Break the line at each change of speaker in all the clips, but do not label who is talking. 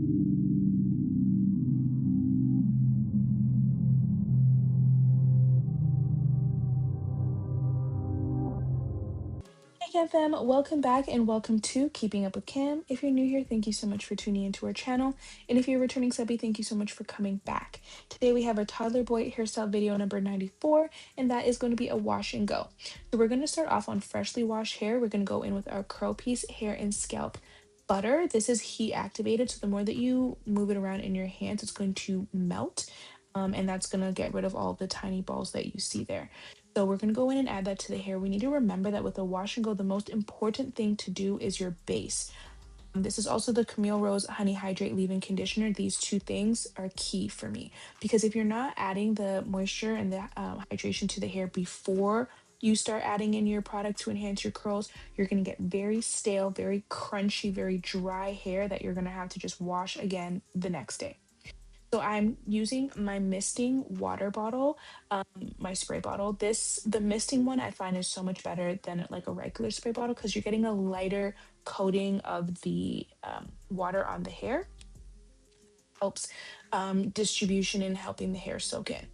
Hey Cam fam, welcome back and welcome to Keeping Up with Cam. If you're new here, thank you so much for tuning into our channel. And if you're a returning subby, thank you so much for coming back. Today we have a Toddler Boy Hairstyle video number 94, and that is going to be a wash and go. So we're going to start off on freshly washed hair. We're going to go in with our curl piece, hair and scalp butter. This is heat activated, so the more that you move it around in your hands, it's going to melt. And that's going to get rid of all the tiny balls that you see there. So we're going to go in and add that to the hair. We need to remember that with a wash and go, the most important thing to do is your base. This is also the Camille Rose Honey Hydrate Leave-In Conditioner. These two things are key for me because if you're not adding the moisture and the hydration to the hair before you start adding in your product to enhance your curls, you're going to get very stale, very crunchy, very dry hair that you're going to have to just wash again the next day. So I'm using my misting water bottle, my spray bottle. The misting one I find is so much better than like a regular spray bottle because you're getting a lighter coating of the water on the hair. Helps distribution and helping the hair soak in.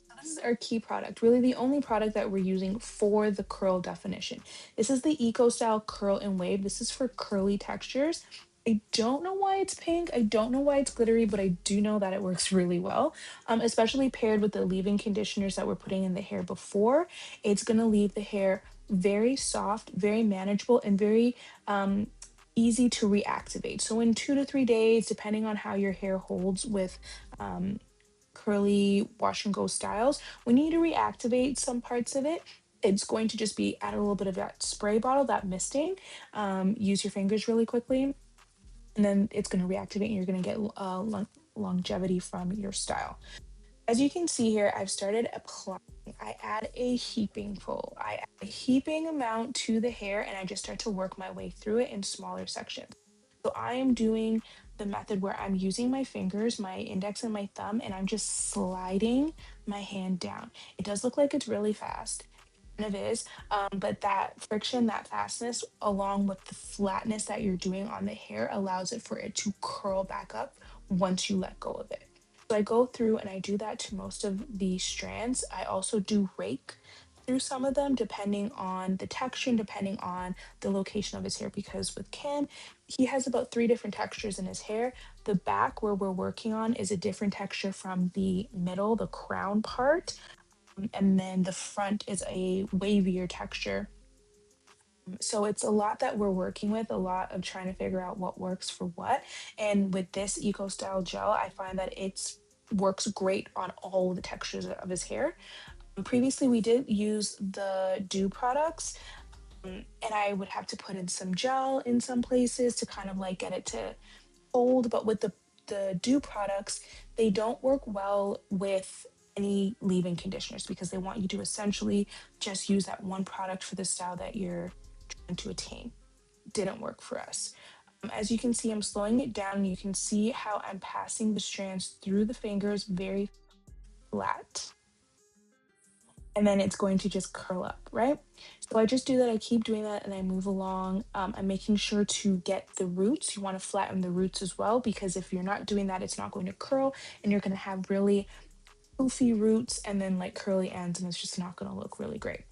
So this is our key product, really the only product that we're using for the curl definition. This is the Eco Style Curl and Wave. This is for curly textures. I don't know why it's pink. I don't know why it's glittery, but I do know that it works really well, especially paired with the leave-in conditioners that we're putting in the hair before. It's going to leave the hair very soft, very manageable, and very easy to reactivate. So in 2 to 3 days, depending on how your hair holds with um, curly wash and go styles, when you need to reactivate some parts of it, it's going to just be add a little bit of that spray bottle, that misting. Use your fingers really quickly, and then it's going to reactivate, and you're going to get longevity from your style. As you can see here, I've started applying. I add a heaping full. I add a heaping amount to the hair, and I just start to work my way through it in smaller sections. So I am doing the method where I'm using my fingers, my index and my thumb, and I'm just sliding my hand down. It does look like it's really fast. It kind of is, but that friction, that fastness, along with the flatness that you're doing on the hair, allows it for it to curl back up once you let go of it. So I go through and I do that to most of the strands. I also do rake through some of them depending on the texture and depending on the location of his hair, because with Cam, he has about 3 different textures in his hair. The back where we're working on is a different texture from the middle, the crown part, and then the front is a wavier texture. So it's a lot that we're working with, a lot of trying to figure out what works for what. And with this Eco Style gel, I find that it's works great on all the textures of his hair. Previously, we did use the Dew products, and I would have to put in some gel in some places to kind of like get it to hold. But with the Dew products, they don't work well with any leave-in conditioners because they want you to essentially just use that one product for the style that you're trying to attain. Didn't work for us. As you can see, I'm slowing it down. You can see how I'm passing the strands through the fingers very flat, and then it's going to just curl up, right? So I just do that. I keep doing that and I move along. I'm making sure to get the roots. You want to flatten the roots as well, because if you're not doing that, it's not going to curl and you're going to have really poofy roots and then like curly ends, and it's just not going to look really great.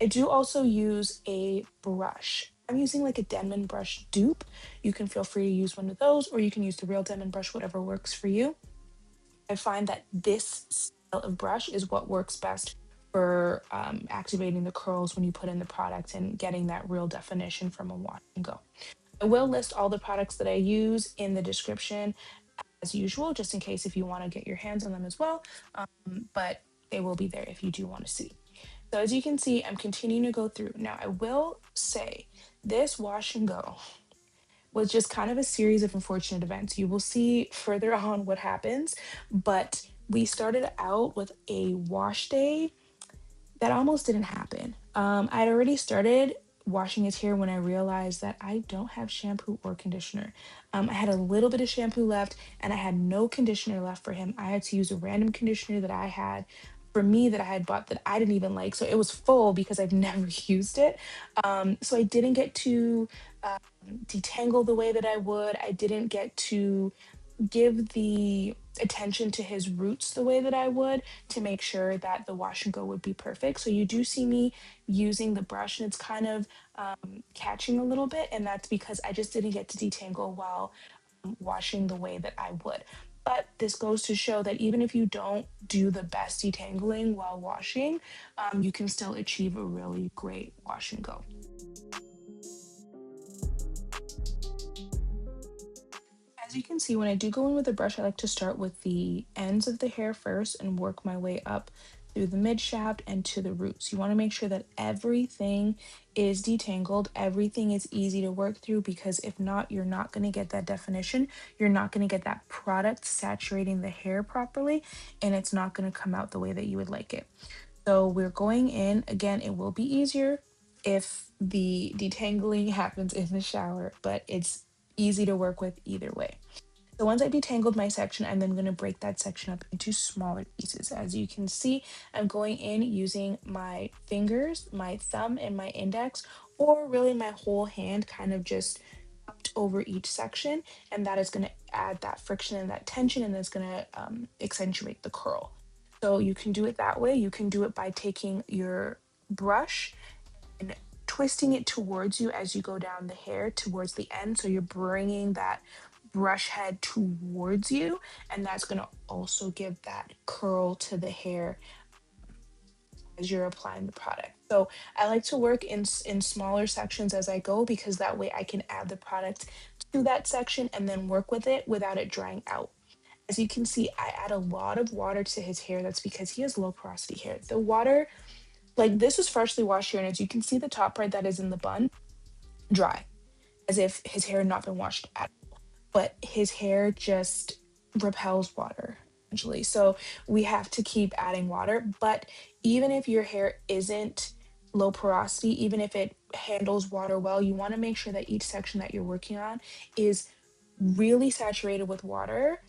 I do also use a brush. I'm using like a Denman Brush dupe. You can feel free to use one of those, or you can use the real Denman Brush, whatever works for you. I find that this style of brush is what works best for activating the curls when you put in the product and getting that real definition from a wash and go. I will list all the products that I use in the description as usual, just in case if you want to get your hands on them as well. But they will be there if you do want to see. So as you can see, I'm continuing to go through. Now, I will say this wash and go was just kind of a series of unfortunate events. You will see further on what happens, but we started out with a wash day that almost didn't happen. I'd already started washing his hair when I realized that I don't have shampoo or conditioner. I had a little bit of shampoo left and I had no conditioner left for him. I had to use a random conditioner that I had for me that I had bought that I didn't even like. So it was full because I've never used it. So I didn't get to detangle the way that I would. I didn't get to give the attention to his roots the way that I would to make sure that the wash and go would be perfect. So you do see me using the brush and it's kind of catching a little bit, and that's because I just didn't get to detangle while washing the way that I would. But this goes to show that even if you don't do the best detangling while washing, you can still achieve a really great wash and go. As you can see, when I do go in with a brush, I like to start with the ends of the hair first and work my way up through the mid shaft and to the roots. You want to make sure that everything is detangled, everything is easy to work through, because if not, you're not going to get that definition. You're not going to get that product saturating the hair properly, and it's not going to come out the way that you would like it. So we're going in. Again, it will be easier if the detangling happens in the shower, but it's easy to work with either way. So once I detangled my section, I'm then going to break that section up into smaller pieces. As you can see, I'm going in using my fingers, my thumb, and my index, or really my whole hand, kind of just upped over each section. And that is going to add that friction and that tension, and that's going to accentuate the curl. So you can do it that way. You can do it by taking your brush and twisting it towards you as you go down the hair towards the end. So you're bringing that brush head towards you, and that's going to also give that curl to the hair as you're applying the product. So I like to work in smaller sections as I go, because that way I can add the product to that section and then work with it without it drying out. As you can see, I add a lot of water to his hair. That's because he has low porosity hair. The water, like this was freshly washed hair, and as you can see, the top part that is in the bun, dry, as if his hair had not been washed at all. But his hair just repels water, essentially. So we have to keep adding water. But even if your hair isn't low porosity, even if it handles water well, you want to make sure that each section that you're working on is really saturated with water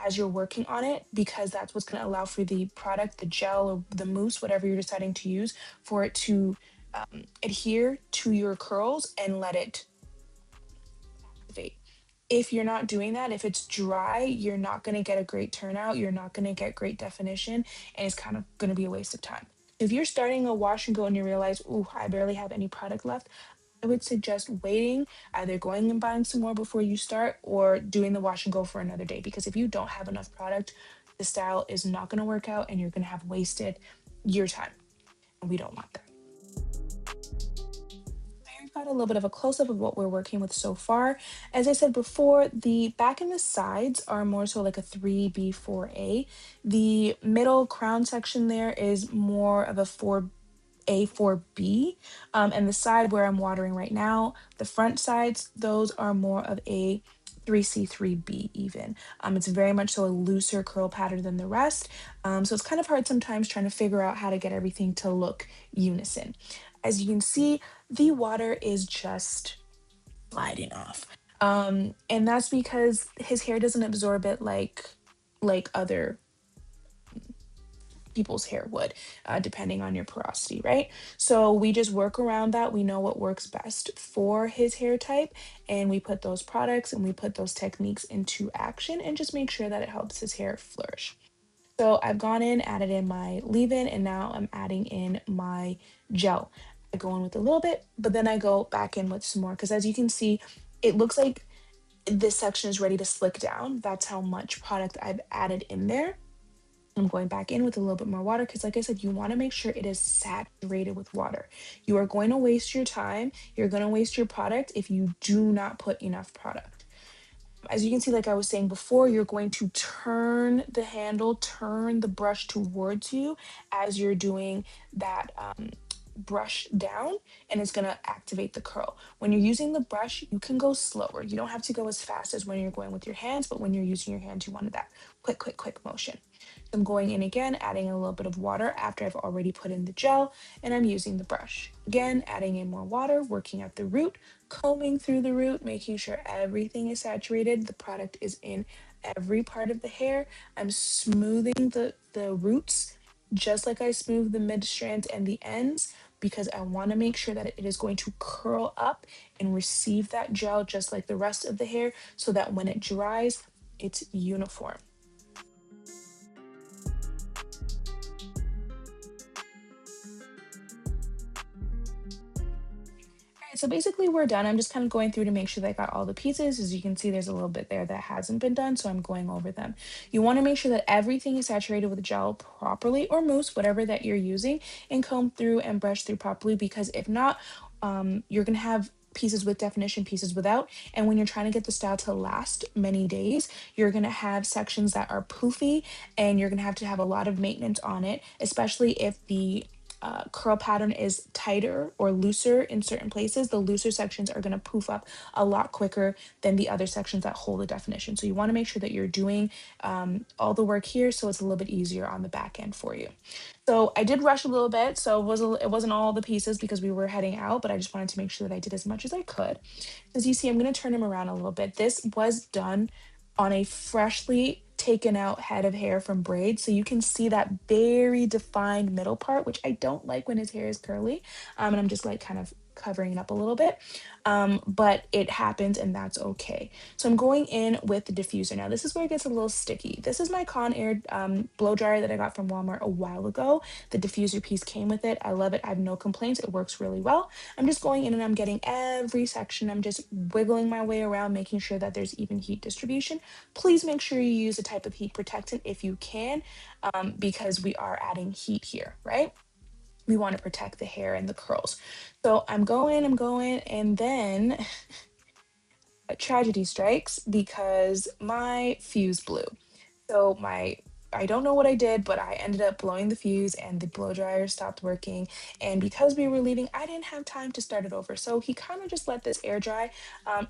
as you're working on it, because that's what's going to allow for the product, the gel, or the mousse, whatever you're deciding to use, for it to adhere to your curls and let it activate. If you're not doing that, if it's dry, you're not going to get a great turnout. You're not going to get great definition, and it's kind of going to be a waste of time. If you're starting a wash and go and you realize, ooh, I barely have any product left, I would suggest waiting, either going and buying some more before you start or doing the wash and go for another day. Because if you don't have enough product, the style is not going to work out and you're going to have wasted your time. And we don't want that. We've got a little bit of a close up of what we're working with so far. As I said before, the back and the sides are more so like a 3B, 4A. The middle crown section there is more of a 4A, 4B. And the side where I'm watering right now, the front sides, those are more of a 3C, 3B even. It's very much so a looser curl pattern than the rest. So it's kind of hard sometimes trying to figure out how to get everything to look unison. As you can see, the water is just sliding off. And that's because his hair doesn't absorb it like other people's hair would, depending on your porosity, right? So we just work around that. We know what works best for his hair type, and we put those products and we put those techniques into action and just make sure that it helps his hair flourish. So I've gone in, added in my leave-in, and now I'm adding in my gel. I go in with a little bit, but then I go back in with some more, because as you can see, it looks like this section is ready to slick down. That's how much product I've added in there. I'm going back in with a little bit more water, because like I said, you want to make sure it is saturated with water. You are going to waste your time. You're going to waste your product if you do not put enough product. As you can see, like I was saying before, you're going to turn the handle, turn the brush towards you as you're doing that brush down, and it's going to activate the curl. When you're using the brush, you can go slower. You don't have to go as fast as when you're going with your hands, but when you're using your hands, you want that quick, quick, quick motion. I'm going in again, adding a little bit of water after I've already put in the gel, and I'm using the brush. Again, adding in more water, working at the root, combing through the root, making sure everything is saturated. The product is in every part of the hair. I'm smoothing the roots just like I smooth the mid strands and the ends, because I want to make sure that it is going to curl up and receive that gel just like the rest of the hair, so that when it dries, it's uniform. Alright, so basically we're done. I'm just kind of going through to make sure that I got all the pieces. As you can see, there's a little bit there that hasn't been done, so I'm going over them. You want to make sure that everything is saturated with gel properly, or mousse, whatever that you're using, and comb through and brush through properly, because if not, you're gonna have pieces with definition, pieces without. And when you're trying to get the style to last many days, you're gonna have sections that are poofy, and you're gonna have a lot of maintenance on it, especially if the curl pattern is tighter or looser in certain places. The looser sections are going to poof up a lot quicker than the other sections that hold the definition. So you want to make sure that you're doing all the work here, so it's a little bit easier on the back end for you. So I did rush a little bit, so it wasn't all the pieces because we were heading out, but I just wanted to make sure that I did as much as I could. As you see, I'm going to turn him around a little bit. This was done on a freshly taken out head of hair from Braid. So you can see that very defined middle part, which I don't like when his hair is curly. And I'm just like kind of covering it up a little bit. But it happens and that's okay. So I'm going in with the diffuser. Now this is where it gets a little sticky. This is my Conair blow dryer that I got from Walmart a while ago. The diffuser piece came with it. I love it. I have no complaints. It works really well. I'm just going in and I'm getting every section. I'm just wiggling my way around, making sure that there's even heat distribution. Please make sure you use a type of heat protectant if you can, because we are adding heat here, right? We want to protect the hair and the curls. So I'm going, and then a tragedy strikes because my fuse blew. So my I don't know what I did, but I ended up blowing the fuse and the blow dryer stopped working. And because we were leaving, I didn't have time to start it over. So he kind of just let this air dry.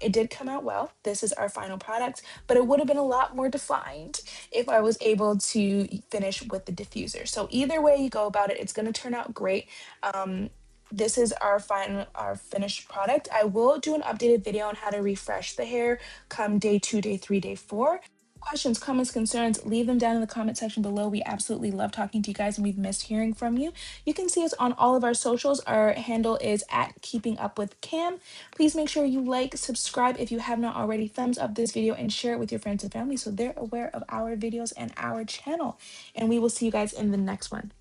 It did come out well. This is our final product, but it would have been a lot more defined if I was able to finish with the diffuser. So either way you go about it, it's going to turn out great. This is our finished product. I will do an updated video on how to refresh the hair come day 2, day 3, day 4. Questions, comments, concerns, leave them down in the comment section below. We absolutely love talking to you guys and we've missed hearing from you. You can see us on all of our socials. Our handle is at Keeping Up with Cam. Please make sure you like, subscribe if you have not already, thumbs up this video, and share it with your friends and family so they're aware of our videos and our channel. And we will see you guys in the next one.